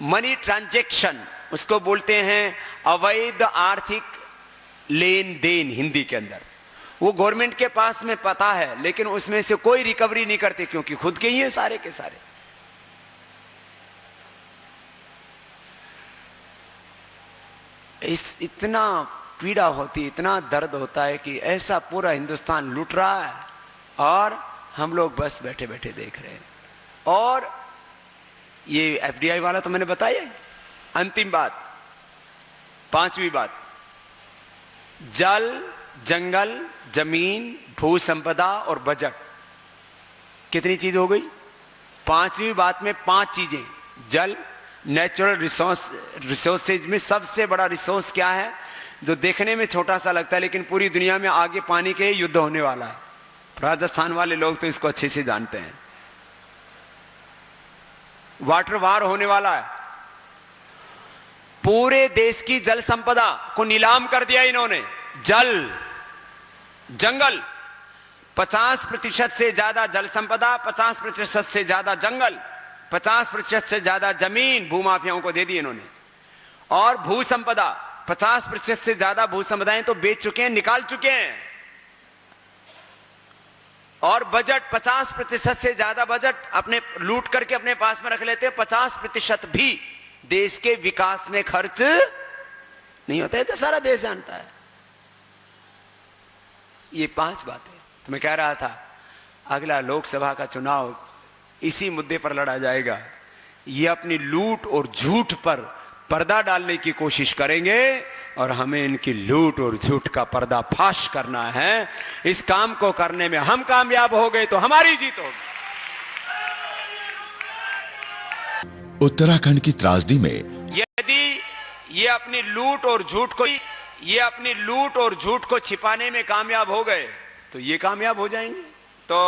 मनी ट्रांजैक्शन, उसको बोलते हैं अवैध आर्थिक लेन देन हिंदी के अंदर, वो गवर्नमेंट के पास में पता है, लेकिन उसमें से कोई रिकवरी नहीं करते क्योंकि खुद के ही हैं सारे के सारे। इतना पीड़ा होती, इतना दर्द होता है कि ऐसा पूरा हिंदुस्तान लूट रहा है और हम लोग बस बैठे बैठे देख रहे हैं। और ये एफडीआई वाला तो मैंने बताया। अंतिम बात, 5वीं बात, जल, जंगल, जमीन, भू संपदा और बजट। कितनी चीज हो गई? 5वीं बात में 5 चीजें। जल, नेचुरल रिसोर्सेज में सबसे बड़ा रिसोर्स क्या है जो देखने में छोटा सा लगता है लेकिन पूरी दुनिया में आगे पानी के युद्ध होने वाला है। राजस्थान वाले लोग तो इसको अच्छे से जानते हैं। वाटर वार होने वाला है। पूरे देश की जल संपदा को नीलाम कर दिया इन्होंने। जल, जंगल, 50% से ज्यादा जल संपदा, 50% से ज्यादा जंगल, 50% से ज्यादा जमीन भूमाफियाओं को दे दी इन्होंने। और भू संपदा, 50% से ज्यादा भू संपदाएं तो बेच चुके हैं, निकाल चुके हैं। और बजट, 50% से ज्यादा बजट अपने लूट करके अपने पास में रख लेते हैं। 50% भी देश के विकास में खर्च नहीं होता है तो सारा देश जानता है। ये 5 बातें तो मैं कह रहा था अगला लोकसभा का चुनाव इसी मुद्दे पर लड़ा जाएगा। ये अपनी लूट और झूठ पर पर्दा डालने की कोशिश करेंगे और हमें इनकी लूट और झूठ का पर्दाफाश करना है। इस काम को करने में हम कामयाब हो गए तो हमारी जीत होगी। उत्तराखंड की त्रासदी में यदि ये अपनी लूट और झूठ को छिपाने में कामयाब हो गए तो ये कामयाब हो जाएंगे। तो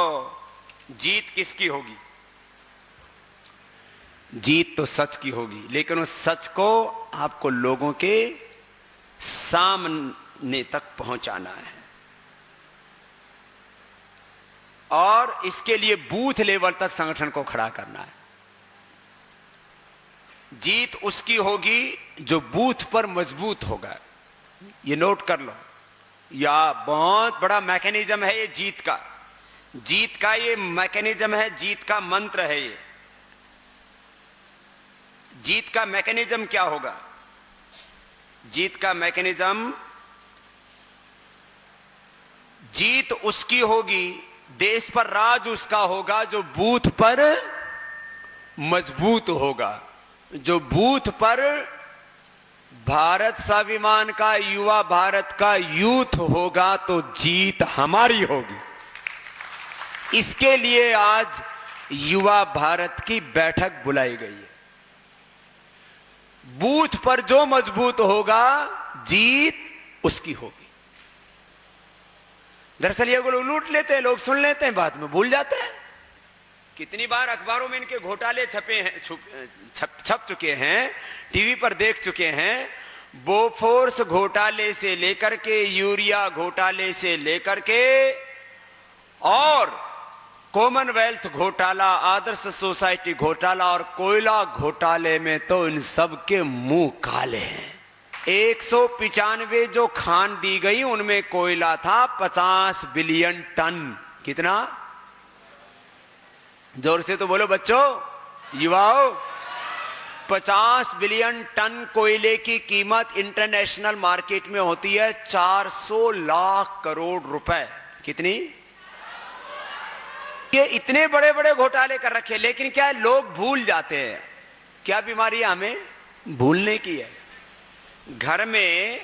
जीत किसकी होगी? जीत तो सच की होगी, लेकिन उस सच को आपको लोगों के सामने तक पहुंचाना है और इसके लिए बूथ लेवल तक संगठन को खड़ा करना है। जीत उसकी होगी जो बूथ पर मजबूत होगा। ये नोट कर लो, या बहुत बड़ा मैकेनिज्म है ये जीत का ये मैकेनिज्म है, जीत का मंत्र है ये। जीत का मैकेनिज्म क्या होगा? जीत का मैकेनिज्म, जीत उसकी होगी, देश पर राज उसका होगा जो बूथ पर मजबूत होगा, जो बूथ पर भारत स्वाभिमान का, युवा भारत का यूथ होगा, तो जीत हमारी होगी। इसके लिए आज युवा भारत की बैठक बुलाई गई है। बूथ पर जो मजबूत होगा जीत उसकी होगी। दरअसल ये लोग लूट लेते हैं, लोग सुन लेते हैं, बाद में भूल जाते हैं। कितनी बार अखबारों में इनके घोटाले छप चुके हैं, टीवी पर देख चुके हैं। बोफोर्स घोटाले से लेकर के, यूरिया घोटाले से लेकर के, और कॉमनवेल्थ घोटाला, आदर्श सोसाइटी घोटाला और कोयला घोटाले में तो इन सब के मुंह काले हैं। 195 जो खान दी गई उनमें कोयला था 50 बिलियन टन। कितना? जोर से तो बोलो बच्चों, युवाओं। 50 बिलियन टन कोयले की कीमत इंटरनेशनल मार्केट में होती है 400 लाख करोड़ रुपए। कितनी? ये इतने बड़े बड़े घोटाले कर रखे, लेकिन क्या है, लोग भूल जाते हैं। क्या बीमारी हमें भूलने की है? घर में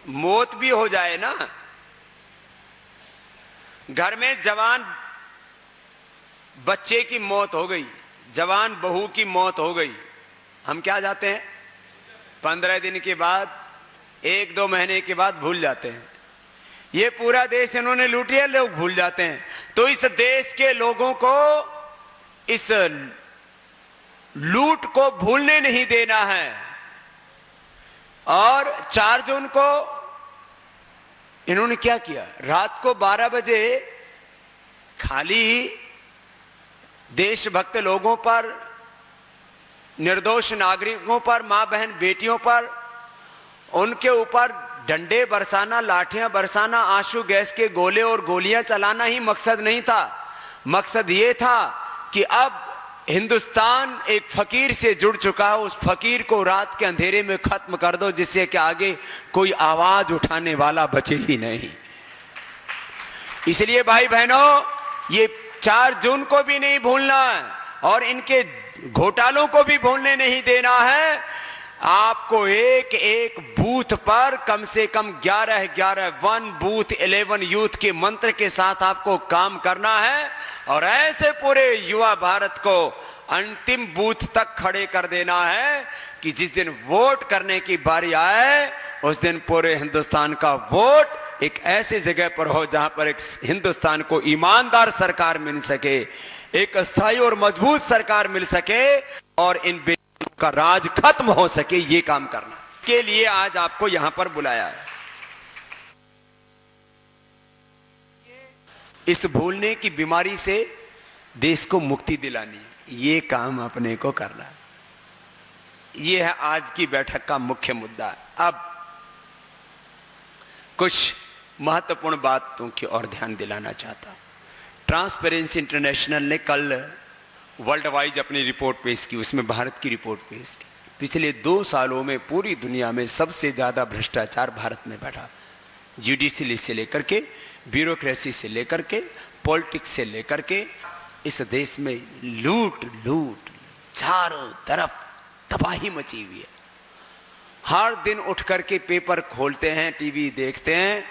मौत भी हो जाए ना, घर में जवान बच्चे की मौत हो गई, जवान बहू की मौत हो गई, हम क्या जाते हैं 15 दिन के बाद, 1-2 महीने के बाद भूल जाते हैं। ये पूरा देश इन्होंने लूट लिया, लोग भूल जाते हैं। तो इस देश के लोगों को इस लूट को भूलने नहीं देना है। और 4 जून को इन्होंने क्या किया? रात को 12 बजे खाली देशभक्त लोगों पर, निर्दोष नागरिकों पर, मां बहन बेटियों पर, उनके ऊपर डंडे बरसाना, लाठियां बरसाना, आंसू गैस के गोले और गोलियां चलाना ही मकसद नहीं था। मकसद यह था कि अब हिंदुस्तान एक फकीर से जुड़ चुका है, उस फकीर को रात के अंधेरे में खत्म कर दो, जिससे कि आगे कोई आवाज उठाने वाला बचे ही नहीं। इसलिए भाई बहनों, ये 4 जून को भी नहीं भूलना है और इनके घोटालों को भी भूलने नहीं देना है। आपको एक एक बूथ पर कम से कम 11 1 बूथ 11 यूथ के मंत्र के साथ आपको काम करना है और ऐसे पूरे युवा भारत को अंतिम बूथ तक खड़े कर देना है कि जिस दिन वोट करने की बारी आए उस दिन पूरे हिंदुस्तान का वोट एक ऐसी जगह पर हो जहां पर एक हिंदुस्तान को ईमानदार सरकार मिल सके, एक स्थायी और मजबूत सरकार मिल सके और इन का राज खत्म हो सके। ये काम करना के लिए आज आपको यहां पर बुलाया है। इस भूलने की बीमारी से देश को मुक्ति दिलानी है, ये काम अपने को करना है। ये है आज की बैठक का मुख्य मुद्दा। अब कुछ महत्वपूर्ण बातों की ओर ध्यान दिलाना चाहता। ट्रांसपेरेंसी इंटरनेशनल ने कल वर्ल्ड वाइज अपनी रिपोर्ट पेश की, उसमें भारत की रिपोर्ट पेश की। पिछले 2 सालों में पूरी दुनिया में सबसे ज्यादा भ्रष्टाचार भारत में बढ़ा। जुडिशरी से लेकर के, ब्यूरोक्रेसी से लेकर के, पॉलिटिक्स से लेकर के, इस देश में लूट लूट चारों तरफ तबाही मची हुई है। हर दिन उठ करके पेपर खोलते हैं, टीवी देखते हैं,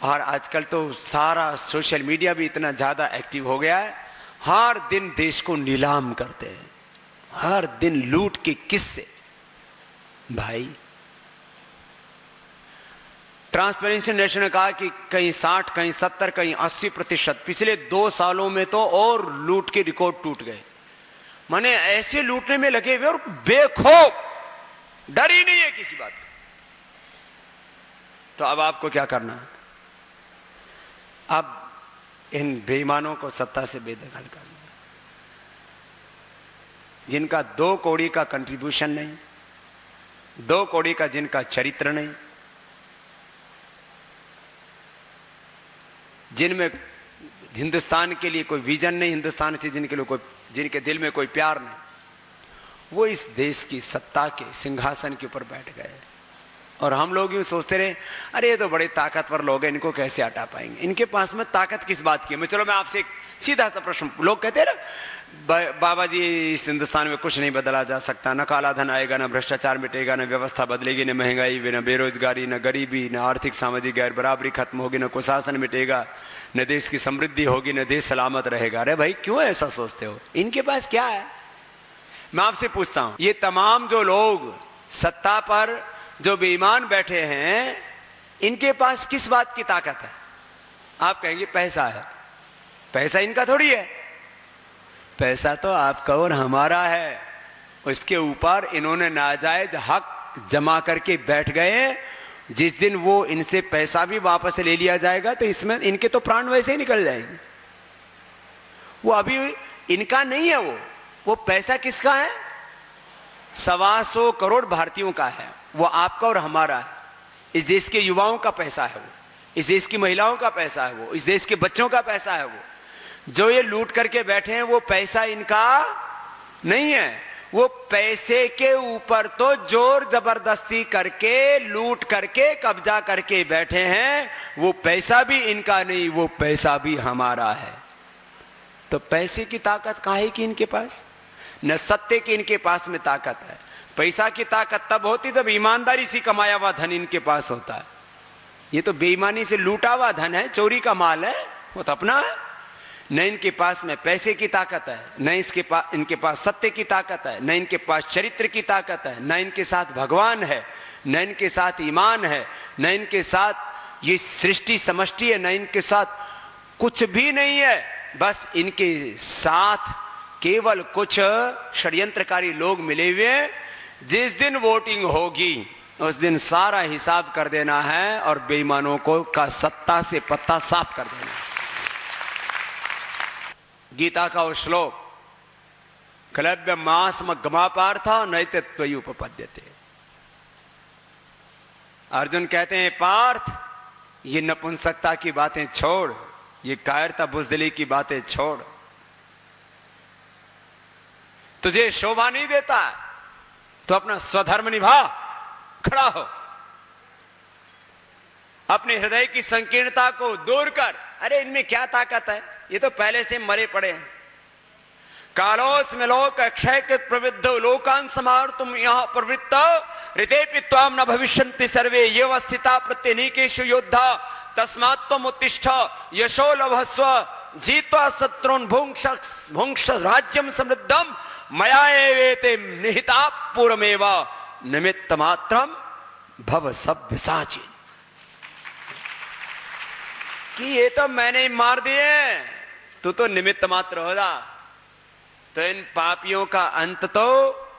और आजकल तो सारा सोशल मीडिया भी इतना ज्यादा एक्टिव हो गया है। हर दिन देश को नीलाम करते हैं, हर दिन लूट के किस्से। भाई, ट्रांसपेरेंसी इंटरनेशनल ने कहा कि कहीं 60, कहीं 70, कहीं 80%। पिछले 2 सालों में तो और लूट के रिकॉर्ड टूट गए। माने ऐसे लूटने में लगे हुए और बेखौफ, डर ही नहीं है किसी बात का। तो अब आपको क्या करना है? अब इन बेईमानों को सत्ता से बेदखल करना, जिनका 2 कौड़ी का कंट्रीब्यूशन नहीं, 2 कौड़ी का जिनका चरित्र नहीं, जिनमें हिंदुस्तान के लिए कोई विजन नहीं, हिंदुस्तान से जिनके दिल में कोई प्यार नहीं, वो इस देश की सत्ता के सिंहासन के ऊपर बैठ गए। और हम लोग यूं सोचते रहे, अरे ये तो बड़े ताकतवर लोग हैं, इनको कैसे हटा पाएंगे, इनके पास में ताकत किस बात की है। चलो मैं आपसे एक सीधा सा प्रश्न, लोग कहते हैं ना बाबा जी इस हिंदुस्तान में कुछ नहीं बदला जा सकता, न काला धन आएगा, न भ्रष्टाचार मिटेगा, न व्यवस्था बदलेगी, न महंगाई, न बेरोजगारी, न गरीबी, न आर्थिक सामाजिक गैर बराबरी खत्म होगी, न कुशासन मिटेगा, न देश की समृद्धि होगी, न देश सलामत रहेगा। अरे भाई क्यों ऐसा सोचते हो? इनके पास क्या है? मैं आपसे पूछता हूं, ये तमाम जो लोग सत्ता पर जो बेईमान बैठे हैं, इनके पास किस बात की ताकत है? आप कहेंगे पैसा है। पैसा इनका थोड़ी है, पैसा तो आपका और हमारा है। उसके ऊपर इन्होंने नाजायज हक जमा करके बैठ गए। जिस दिन वो इनसे पैसा भी वापस ले लिया जाएगा तो इसमें इनके तो प्राण वैसे ही निकल जाएंगे। वो अभी इनका नहीं है, वो पैसा किसका है? 125 करोड़ भारतीयों का है। वो आपका और हमारा है। इस देश के युवाओं का पैसा है वो, इस देश की महिलाओं का पैसा है वो, इस देश के बच्चों का पैसा है वो। जो ये लूट करके बैठे हैं वो पैसा इनका नहीं है। वो पैसे के ऊपर तो जोर जबरदस्ती करके लूट करके कब्जा करके बैठे हैं। वो पैसा भी इनका नहीं, वो पैसा भी हमारा है। तो पैसे की ताकत काहे की इनके पास? न सत्य की इनके पास में ताकत है। पैसा की ताकत तब होती जब ईमानदारी से कमाया हुआ धन इनके पास होता है। ये तो बेईमानी से लूटा हुआ धन है, चोरी का माल है, वो तो अपना है। न इनके पास में पैसे की ताकत है, न इनके पास सत्य की ताकत है, न इनके पास चरित्र की ताकत है, न इनके साथ भगवान है, न इनके साथ ईमान है, न इनके साथ ये सृष्टि समष्टि है, न इनके साथ कुछ भी नहीं है। बस इनके साथ केवल कुछ षड्यंत्रकारी लोग मिले हुए हैं। जिस दिन वोटिंग होगी उस दिन सारा हिसाब कर देना है और बेईमानों को का सत्ता से पत्ता साफ कर देना है। गीता का वो श्लोक, क्लब्य मास गमा पार्था नैते त्वयि उपपद्यते। अर्जुन कहते हैं पार्थ, ये नपुंसकता की बातें छोड़, ये कायरता बुजदिली की बातें छोड़। तुझे शोभा नहीं देता तो अपना स्वधर्म निभा, खड़ा हो, अपने हृदय की संकीर्णता को दूर कर। अरे इनमें क्या ताकत है, ये तो पहले से मरे पड़े हैं। कालोस में लोक अक्षय प्रवृद्ध लोकान समार तुम यहां प्रवृत्त ऋते पित्वाम न भविष्यन्ति सर्वे ये वस्थिता प्रत्यनीकेषु योद्धा तस्मात् त्वम उत्तिष्ठ यशो लभस्व जीत्वा शत्रुन् भुंक्ष राज्यम समृद्धम मया एवेते निहिता पूर्वमेव निमित्त मात्रम भव सभ्य साचिन। कि ये तो मैंने मार दिए, तू तो निमित्त मात्र हो जा। तो इन पापियों का अंत तो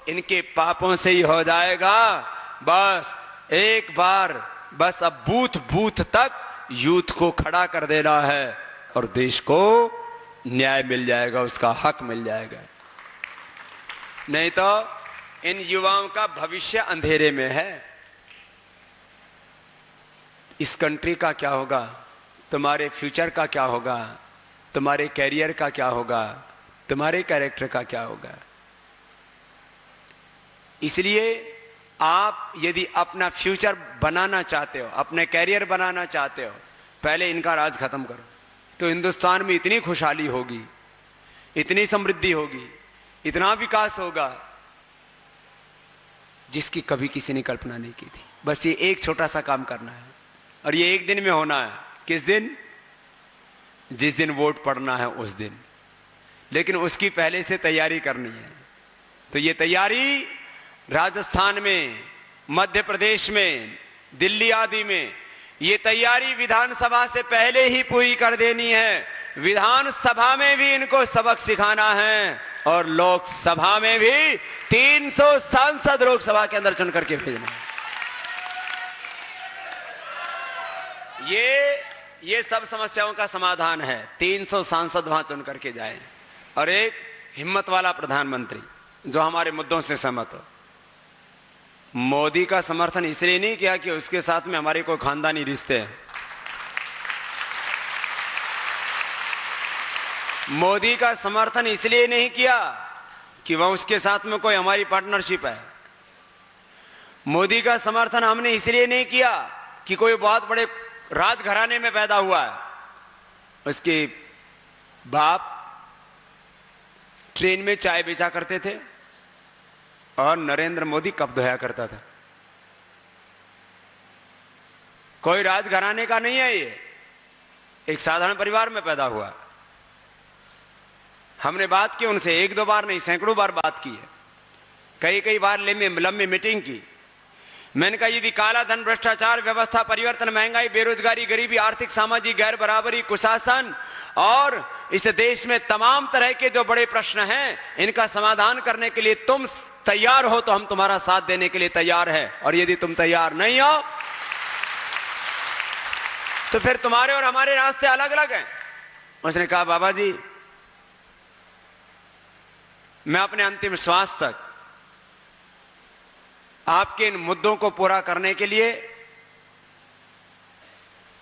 इनके पापों से ही हो जाएगा। बस एक बार, बस अब बूथ बूथ तक यूथ को खड़ा कर देना है और देश को न्याय मिल जाएगा, उसका हक मिल जाएगा। नहीं तो इन युवाओं का भविष्य अंधेरे में है। इस कंट्री का क्या होगा, तुम्हारे फ्यूचर का क्या होगा, तुम्हारे कैरियर का क्या होगा, तुम्हारे कैरेक्टर का क्या होगा। इसलिए आप यदि अपना फ्यूचर बनाना चाहते हो, अपने कैरियर बनाना चाहते हो, पहले इनका राज खत्म करो, तो हिंदुस्तान में इतनी खुशहाली होगी, इतनी समृद्धि होगी, इतना विकास होगा जिसकी कभी किसी ने कल्पना नहीं की थी। बस ये एक छोटा सा काम करना है और ये एक दिन में होना है। किस दिन? जिस दिन वोट पड़ना है उस दिन, लेकिन उसकी पहले से तैयारी करनी है। तो ये तैयारी राजस्थान में, मध्य प्रदेश में, दिल्ली आदि में, ये तैयारी विधानसभा से पहले ही पूरी कर देनी है। विधानसभा में भी इनको सबक सिखाना है और लोकसभा में भी 300 सांसद लोकसभा के अंदर चुन करके भेजना है। ये सब समस्याओं का समाधान है। 300 सांसद वहां चुन करके जाए और एक हिम्मत वाला प्रधानमंत्री जो हमारे मुद्दों से सहमत हो। मोदी का समर्थन इसलिए नहीं किया कि उसके साथ में हमारे कोई खानदानी रिश्ते हैं। मोदी का समर्थन इसलिए नहीं किया कि वह उसके साथ में कोई हमारी पार्टनरशिप है। मोदी का समर्थन हमने इसलिए नहीं किया कि कोई बहुत बड़े राजघराने में पैदा हुआ है, उसके बाप ट्रेन में चाय बेचा करते थे और नरेंद्र मोदी कप धोया करता था। कोई राजघराने का नहीं है, ये एक साधारण परिवार में पैदा हुआ। हमने बात की उनसे, एक दो बार नहीं, सैकड़ों बार बात की है, कई कई बार लंबी मीटिंग की। मैंने कहा यदि काला धन, भ्रष्टाचार, व्यवस्था परिवर्तन, महंगाई, बेरोजगारी, गरीबी, आर्थिक सामाजिक गैर बराबरी, कुशासन और इस देश में तमाम तरह के जो बड़े प्रश्न हैं, इनका समाधान करने के लिए तुम तैयार हो तो हम तुम्हारा साथ देने के लिए तैयार है, और यदि तुम तैयार नहीं हो तो फिर तुम्हारे और हमारे रास्ते अलग अलग हैं। उसने कहा बाबा जी, मैं अपने अंतिम श्वास तक आपके इन मुद्दों को पूरा करने के लिए,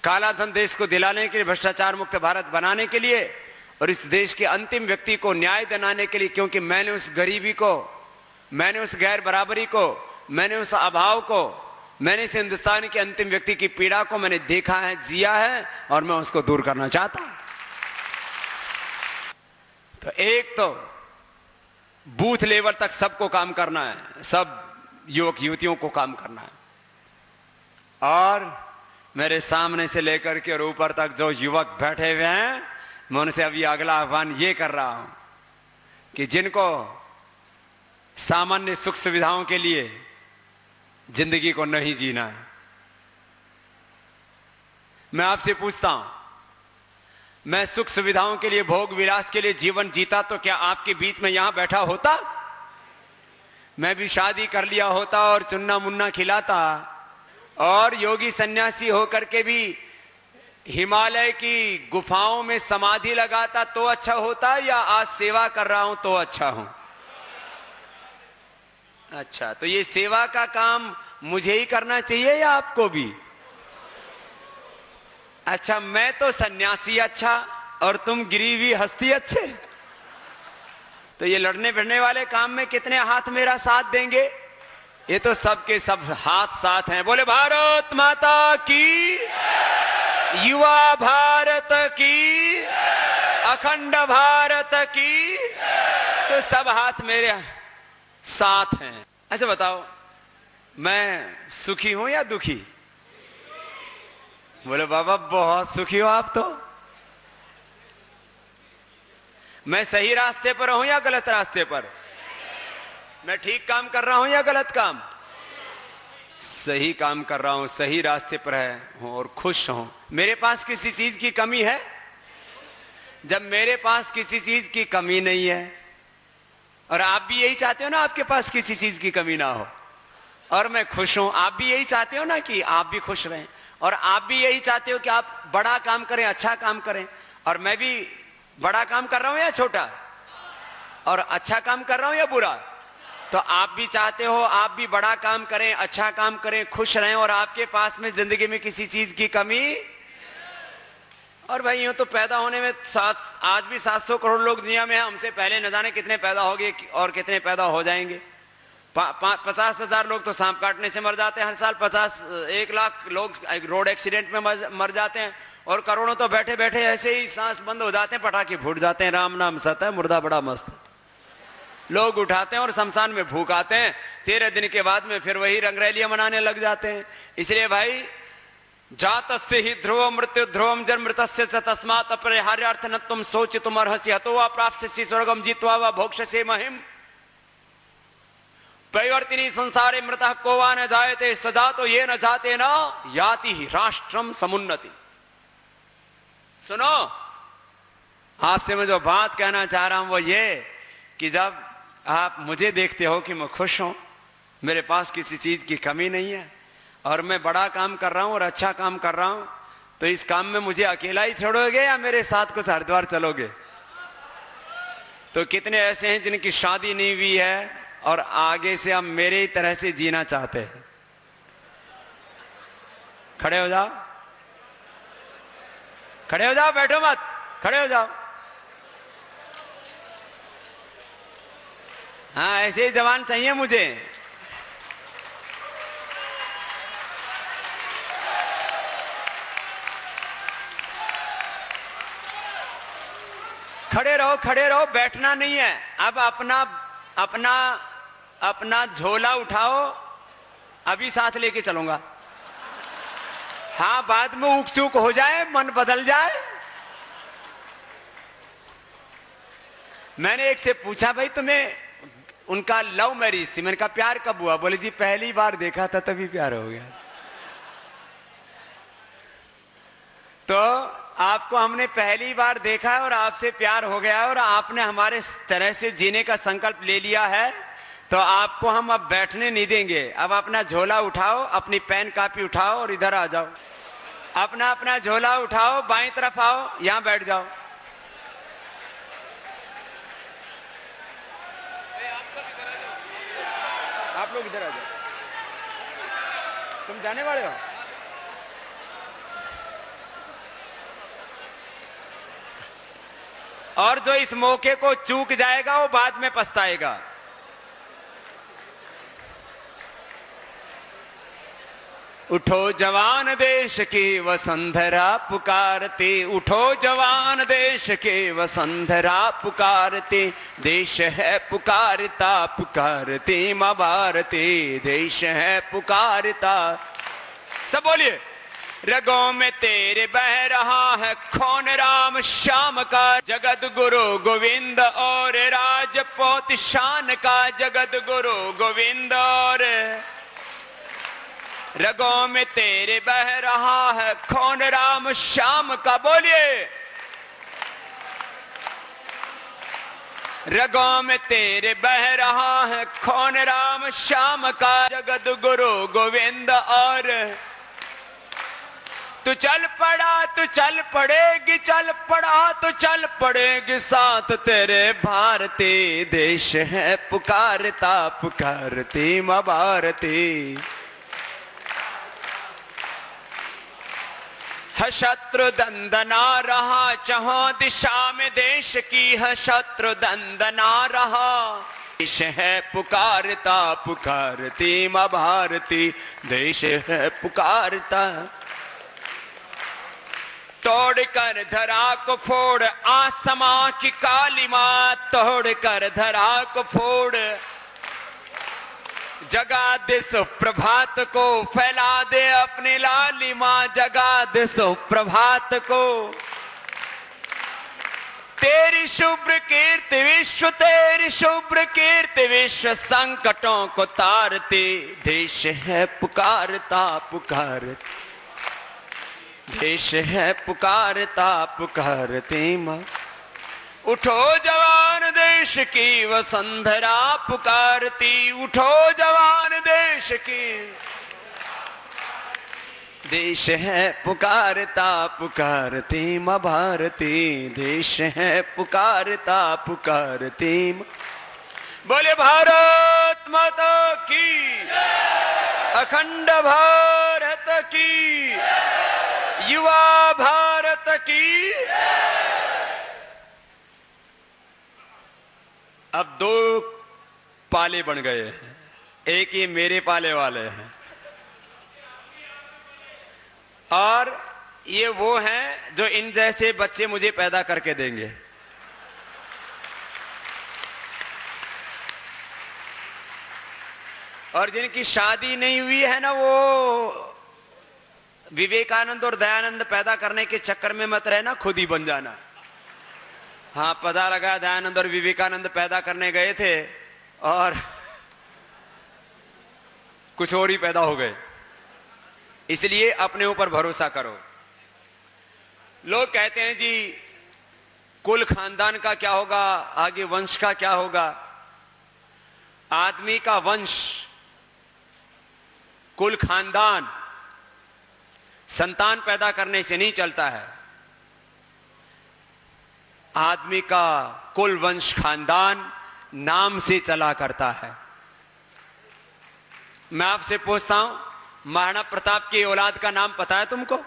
काला धन देश को दिलाने के लिए, भ्रष्टाचार मुक्त भारत बनाने के लिए और इस देश के अंतिम व्यक्ति को न्याय दिलाने के लिए, क्योंकि मैंने उस गरीबी को, मैंने उस गैर बराबरी को, मैंने उस अभाव को, मैंने इस हिंदुस्तान के अंतिम व्यक्ति की पीड़ा को मैंने देखा है, जिया है और मैं उसको दूर करना चाहता हूं। तो एक तो बूथ लेवल तक सबको काम करना है, सब युवक युवतियों को काम करना है, और मेरे सामने से लेकर के और ऊपर तक जो युवक बैठे हुए हैं, मैं उनसे अभी अगला आह्वान ये कर रहा हूं कि जिनको सामान्य सुख सुविधाओं के लिए जिंदगी को नहीं जीना है, मैं आपसे पूछता हूं, मैं सुख सुविधाओं के लिए, भोग विलास के लिए जीवन जीता तो क्या आपके बीच में यहां बैठा होता? मैं भी शादी कर लिया होता और चुन्ना मुन्ना खिलाता और योगी सन्यासी होकर के भी हिमालय की गुफाओं में समाधि लगाता तो अच्छा होता, या आज सेवा कर रहा हूं तो अच्छा हूं? अच्छा, तो ये सेवा का काम मुझे ही करना चाहिए या आपको भी? अच्छा, मैं तो सन्यासी अच्छा और तुम गिरी हुई हस्ती अच्छे, तो ये लड़ने भिड़ने वाले काम में कितने हाथ मेरा साथ देंगे? ये तो सबके सब हाथ साथ हैं। बोले भारत माता की, युवा भारत की, अखंड भारत की, तो सब हाथ मेरे साथ हैं। अच्छा बताओ, मैं सुखी हूं या दुखी? बोले बाबा बहुत सुखी हो आप तो। मैं सही रास्ते पर हूं या गलत रास्ते पर? मैं ठीक काम कर रहा हूं या गलत काम? सही काम कर रहा हूं, सही रास्ते पर हूं और खुश हूं। मेरे पास किसी चीज की कमी है? जब मेरे पास किसी चीज की कमी नहीं है, और आप भी यही चाहते हो ना आपके पास किसी चीज की कमी ना हो, और मैं खुश हूं, आप भी यही चाहते हो ना कि आप भी खुश रहें, और आप भी यही चाहते हो कि आप बड़ा काम करें, अच्छा काम करें, और मैं भी बड़ा काम कर रहा हूं या छोटा, और अच्छा काम कर रहा हूं या बुरा, तो आप भी चाहते हो आप भी बड़ा काम करें, अच्छा काम करें, खुश रहें, और आपके पास में जिंदगी में किसी चीज की कमी। और भाई यूं तो पैदा होने में आज भी 700 करोड़ लोग दुनिया में हैं, हमसे पहले न जाने कितने पैदा हो गए और कितने पैदा हो जाएंगे। 50,000 लोग तो सांप काटने से मर जाते हैं हर साल, 1 लाख लोग रोड एक्सीडेंट में मर जाते हैं, और करोड़ों तो बैठे बैठे ऐसे ही सांस बंद हो जाते हैं, पटाखे फूट जाते हैं। राम नाम सत है, मुर्दा बड़ा मस्त। लोग उठाते हैं और शमशान में फूक आते हैं, 13 दिन के बाद में फिर वही रंगरैलियां मनाने लग जाते हैं। इसलिए भाई, जातस्य ही ध्रुव मृत्यु ध्रुवम जन्मृतस्य च तस्मात् अपरिहार्यार्थ न तुम सोचितुम अर्हसि हतो वा प्राप्स्यसि स्वर्गम जित्वा वा भोक्ष्यसे महिम परिवर्तिनी संसारे मृतः को वा न जायते सजातो ये न जाते न याति ही राष्ट्रम समुन्नति। सुनो, आपसे मैं जो बात कहना चाह रहा हूं वो ये कि जब आप मुझे देखते हो कि मैं खुश हूं, मेरे पास किसी चीज की कमी नहीं है, और मैं बड़ा काम कर रहा हूं और अच्छा काम कर रहा हूं, तो इस काम में मुझे अकेला ही छोड़ोगे या मेरे साथ कुछ हरिद्वार चलोगे? तो कितने ऐसे हैं जिनकी शादी नहीं हुई है और आगे से हम मेरे ही तरह से जीना चाहते हैं? खड़े हो जाओ, खड़े हो जाओ, बैठो मत, खड़े हो जाओ। हाँ, ऐसे ही जवान चाहिए मुझे। खड़े रहो, खड़े रहो, बैठना नहीं है। अब अपना अपना अपना झोला उठाओ, अभी साथ लेके चलूंगा। हाँ, बाद में ऊक चूक हो जाए, मन बदल जाए। मैंने एक से पूछा, भाई तुम्हें, उनका लव मैरिज थी, मैंने कहा प्यार कब हुआ? बोले जी पहली बार देखा था तभी प्यार हो गया। तो आपको हमने पहली बार देखा और आपसे प्यार हो गया और आपने हमारे तरह से जीने का संकल्प ले लिया है, तो आपको हम अब बैठने नहीं देंगे। अब अपना झोला उठाओ, अपनी पेन कापी उठाओ और इधर आ जाओ। अपना अपना झोला उठाओ, बाईं तरफ आओ, यहां बैठ जाओ। आप लोग इधर आ जाओ। तुम जाने वाले हो? और जो इस मौके को चूक जाएगा वो बाद में पछताएगा। उठो जवान देश की वसुंधरा पुकारती, उठो जवान देश की वसुंधरा पुकारती, देश है पुकारता पुकारती मां भारती, देश है पुकारता। सब बोलिए। रगों में तेरे बह रहा है खून राम श्याम का, जगत गुरु गोविंद और राजपूत शान का, जगत गुरु गोविंद और रगों में तेरे बह रहा है खून राम श्याम का। बोलिए। रगों में तेरे बह रहा है खून राम श्याम का, जगत गुरु गोविंद और तू चल पड़ा तू चल पड़ेगी, चल पड़ा तो चल पड़ेगी साथ तेरे भारती, देश है पुकारता पुकारती मां भारती। है शत्रु दंदना रहा चहो दिशा में, देश की है शत्रु दंदना रहा, देश है पुकारता पुकारती मां भारती, देश है पुकारता। तोड़ कर धरा को फोड़ आसमां की काली मां, तोड़ कर धरा को फोड़, जगा दे सुप्रभात को, फैला दे अपनी लाली मां, जगा दे सुप्रभात को। तेरी शुभ्र कीर्ति विश्व, तेरी शुभ्र कीर्ति विश्व, संकटों को तारती, देश है पुकारता पुकारती, देश है पुकारता पुकारती मां। उठो जवान देश की वसुंधरा पुकारती, उठो जवान देश की, देश है पुकारता पुकारती मां भारती, देश है पुकारता पुकारती मां। बोले भारत माता की, अखंड भारत की, युवा भारत की। अब 2 पाले बन गए हैं। एक ये मेरे पाले वाले हैं, और ये वो हैं जो इन जैसे बच्चे मुझे पैदा करके देंगे। और जिनकी शादी नहीं हुई है ना, वो विवेकानंद और दयानंद पैदा करने के चक्कर में मत रहना, खुद ही बन जाना। हाँ, पता लगा दयानंद और विवेकानंद पैदा करने गए थे और कुछ और ही पैदा हो गए। इसलिए अपने ऊपर भरोसा करो। लोग कहते हैं जी कुल खानदान का क्या होगा, आगे वंश का क्या होगा। आदमी का वंश, कुल खानदान संतान पैदा करने से नहीं चलता है। आदमी का कुल वंश खानदान नाम से चला करता है। मैं आपसे पूछता हूं, महाराणा प्रताप की औलाद का नाम पता है तुमको?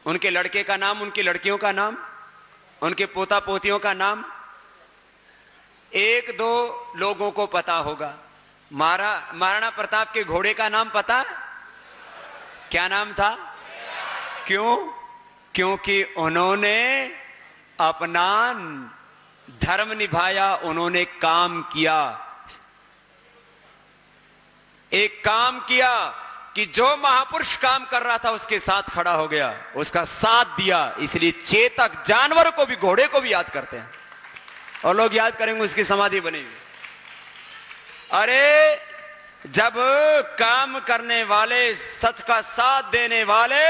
उनके लड़के का नाम, उनकी लड़कियों का नाम, उनके पोता पोतियों का नाम? एक दो लोगों को पता होगा। महाराणा प्रताप के घोड़े का नाम पता है? क्या नाम था? क्यों? क्योंकि उन्होंने अपना धर्म निभाया, उन्होंने काम किया। एक काम किया कि जो महापुरुष काम कर रहा था उसके साथ खड़ा हो गया, उसका साथ दिया। इसलिए चेतक जानवर को भी, घोड़े को भी याद करते हैं, और लोग याद करेंगे, उसकी समाधि बनेगी। अरे जब काम करने वाले, सच का साथ देने वाले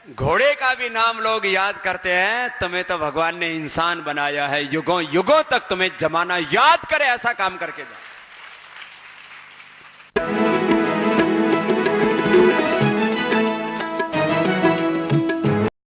घोड़े का भी नाम लोग याद करते हैं, तुम्हें तो भगवान ने इंसान बनाया है, युगों युगों तक तुम्हें जमाना याद करे, ऐसा काम करके जाओ।